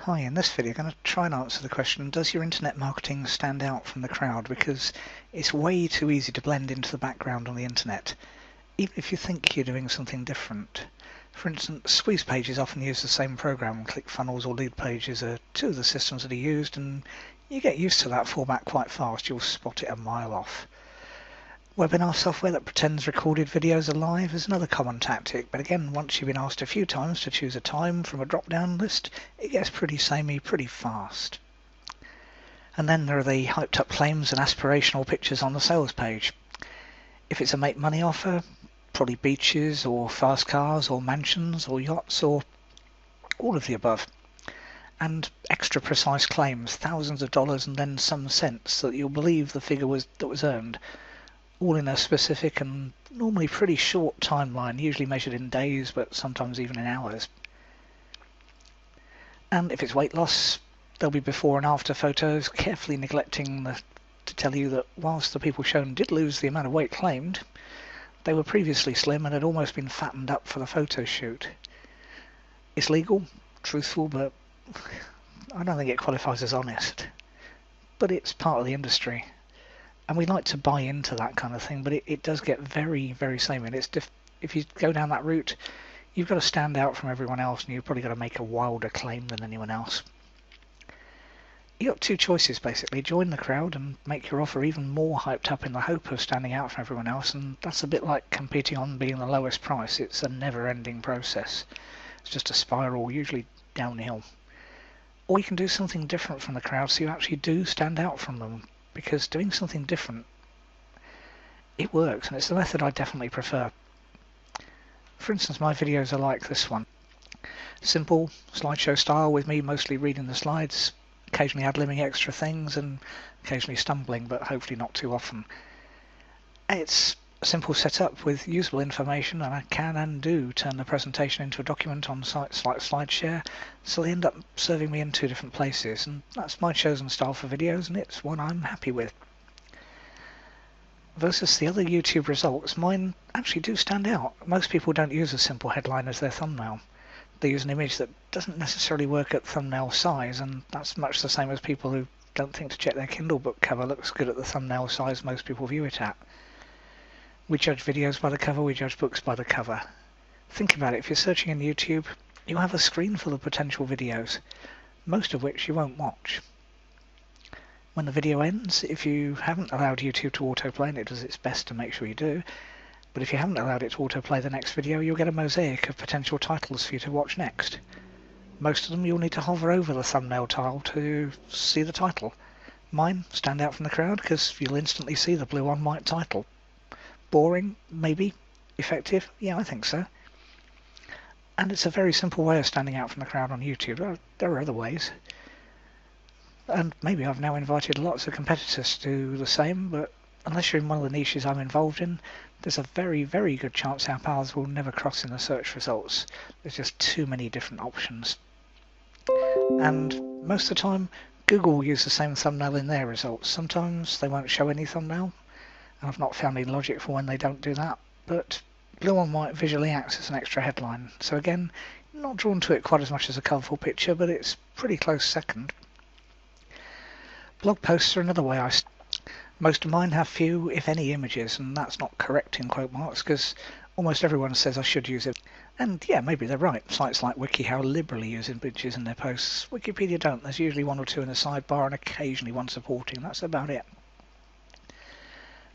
Hi, in this video I'm going to try and answer the question, does your internet marketing stand out from the crowd? Because it's way too easy to blend into the background on the internet, even if you think you're doing something different. For instance, squeeze pages often use the same program. ClickFunnels or Lead Pages are two of the systems that are used, and you get used to that format quite fast. You'll spot it a mile off. Webinar software that pretends recorded videos are live is another common tactic, but again, once you've been asked a few times to choose a time from a drop-down list, it gets pretty samey pretty fast. And then there are the hyped-up claims and aspirational pictures on the sales page. If it's a make money offer, probably beaches or fast cars or mansions or yachts or all of the above. And extra precise claims, thousands of dollars and then some cents, so that you'll believe the figure that was earned, all in a specific and normally pretty short timeline, usually measured in days, but sometimes even in hours. And if it's weight loss, there'll be before and after photos, carefully neglecting to tell you that whilst the people shown did lose the amount of weight claimed, they were previously slim and had almost been fattened up for the photo shoot. It's legal, truthful, but I don't think it qualifies as honest. But it's part of the industry. And we like to buy into that kind of thing, but it does get very, very samey. And if you go down that route, you've got to stand out from everyone else, and you've probably got to make a wilder claim than anyone else. You've got two choices, basically. Join the crowd and make your offer even more hyped up in the hope of standing out from everyone else, and that's a bit like competing on being the lowest price. It's a never-ending process. It's just a spiral, usually downhill. Or you can do something different from the crowd so you actually do stand out from them. Because doing something different, it works, and it's the method I definitely prefer. For instance, my videos are like this one. Simple, slideshow style with me mostly reading the slides, occasionally ad-libbing extra things, and occasionally stumbling, but hopefully not too often. It's a simple setup with usable information, and I can and do turn the presentation into a document on sites like SlideShare, so they end up serving me in two different places, and that's my chosen style for videos, and it's one I'm happy with. Versus the other YouTube results, mine actually do stand out. Most people don't use a simple headline as their thumbnail. They use an image that doesn't necessarily work at thumbnail size, and that's much the same as people who don't think to check their Kindle book cover looks good at the thumbnail size most people view it at. We judge videos by the cover, we judge books by the cover. Think about it, if you're searching in YouTube, you'll have a screen full of potential videos, most of which you won't watch. When the video ends, if you haven't allowed YouTube to autoplay, and it does its best to make sure you do, but if you haven't allowed it to autoplay the next video, you'll get a mosaic of potential titles for you to watch next. Most of them you'll need to hover over the thumbnail tile to see the title. Mine stand out from the crowd because you'll instantly see the blue on white title. Boring? Maybe. Effective? Yeah, I think so. And it's a very simple way of standing out from the crowd on YouTube. There are other ways. And maybe I've now invited lots of competitors to do the same, but unless you're in one of the niches I'm involved in, there's a very, very good chance our paths will never cross in the search results. There's just too many different options. And most of the time, Google will use the same thumbnail in their results. Sometimes they won't show any thumbnail. I've not found any logic for when they don't do that, but blue on white visually acts as an extra headline. So again, not drawn to it quite as much as a colourful picture, but it's pretty close second. Blog posts are another way most of mine have few, if any, images, and that's not correct in quote marks, because almost everyone says I should use it. And yeah, maybe they're right. Sites like WikiHow liberally use images in their posts. Wikipedia don't. There's usually one or two in the sidebar and occasionally one supporting. That's about it.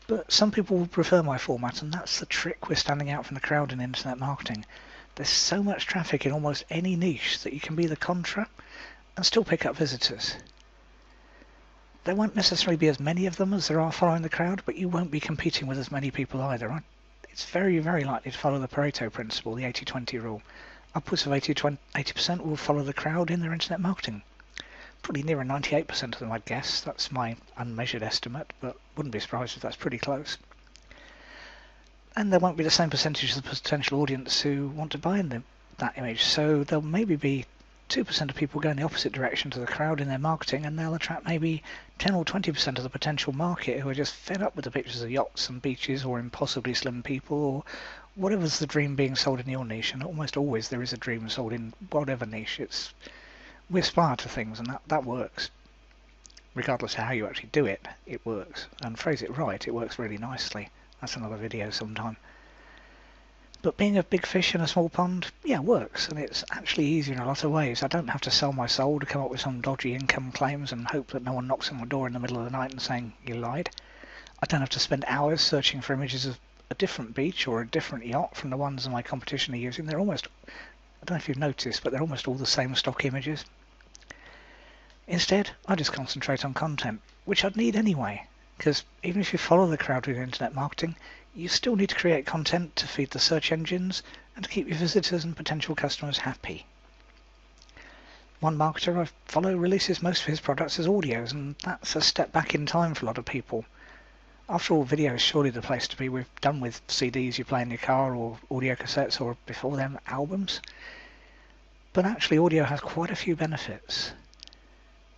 But some people will prefer my format, and that's the trick with standing out from the crowd in internet marketing. There's so much traffic in almost any niche that you can be the contra and still pick up visitors. There won't necessarily be as many of them as there are following the crowd, but you won't be competing with as many people either. It's very, very likely to follow the Pareto principle, the 80-20 rule. Upwards of 80% will follow the crowd in their internet marketing. Probably nearer 98% of them, I'd guess. That's my unmeasured estimate, but wouldn't be surprised if that's pretty close. And there won't be the same percentage of the potential audience who want to buy in that image, so there'll maybe be 2% of people going the opposite direction to the crowd in their marketing, and they'll attract maybe 10 or 20% of the potential market who are just fed up with the pictures of yachts and beaches or impossibly slim people or whatever's the dream being sold in your niche. And almost always there is a dream sold in whatever niche. It's we aspire to things, and that works. Regardless of how you actually do it, it works. And phrase it right, it works really nicely. That's another video sometime. But being a big fish in a small pond, yeah, works, and it's actually easier in a lot of ways. I don't have to sell my soul to come up with some dodgy income claims and hope that no one knocks on my door in the middle of the night and saying you lied. I don't have to spend hours searching for images of a different beach or a different yacht from the ones my competition are using. They're almost, I don't know if you've noticed, but they're almost all the same stock images. Instead, I just concentrate on content, which I'd need anyway, because even if you follow the crowd with internet marketing, you still need to create content to feed the search engines and to keep your visitors and potential customers happy. One marketer I follow releases most of his products as audios, and that's a step back in time for a lot of people. After all, video is surely the place to be. We're done with CDs you play in your car or audio cassettes or before them albums. But actually audio has quite a few benefits.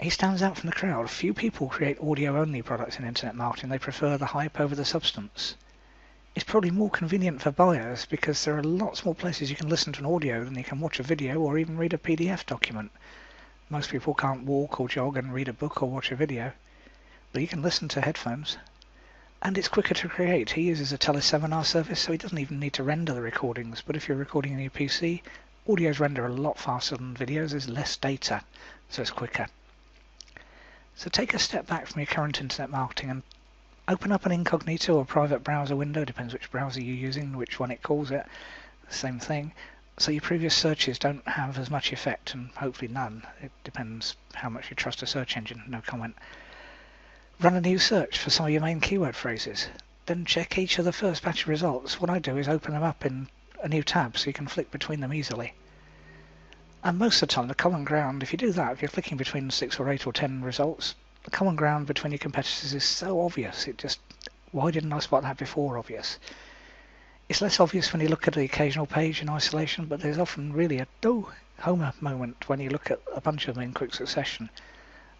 He stands out from the crowd. Few people create audio-only products in internet marketing. They prefer the hype over the substance. It's probably more convenient for buyers because there are lots more places you can listen to an audio than you can watch a video or even read a PDF document. Most people can't walk or jog and read a book or watch a video, but you can listen to headphones. And it's quicker to create. He uses a teleseminar service, so he doesn't even need to render the recordings. But if you're recording on your PC, audios render a lot faster than videos. There's less data, so it's quicker. So take a step back from your current internet marketing and open up an incognito or private browser window, depends which browser you're using, which one it calls it, same thing, so your previous searches don't have as much effect, and hopefully none. It depends how much you trust a search engine, no comment. Run a new search for some of your main keyword phrases, then check each of the first batch of results. What I do is open them up in a new tab so you can flick between them easily. And most of the time, the common ground, if you do that, if you're clicking between 6 or 8 or 10 results, the common ground between your competitors is so obvious. It just, why didn't I spot that before obvious? It's less obvious when you look at the occasional page in isolation, but there's often really a Homer moment when you look at a bunch of them in quick succession.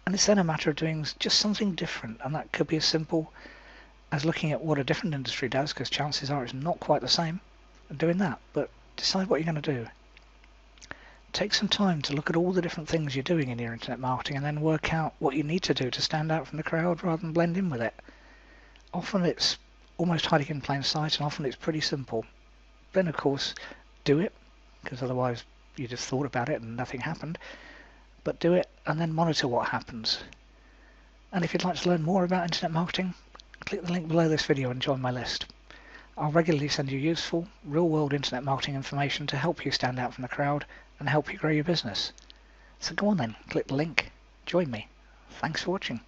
And it's then a matter of doing just something different, and that could be as simple as looking at what a different industry does, because chances are it's not quite the same, and doing that. But decide what you're going to do. Take some time to look at all the different things you're doing in your internet marketing and then work out what you need to do to stand out from the crowd rather than blend in with it. Often it's almost hiding in plain sight, and often it's pretty simple. Then of course do it, because otherwise you just thought about it and nothing happened. But do it and then monitor what happens. And if you'd like to learn more about internet marketing, click the link below this video and join my list. I'll regularly send you useful, real-world internet marketing information to help you stand out from the crowd and help you grow your business. So go on then, click the link, join me. Thanks for watching.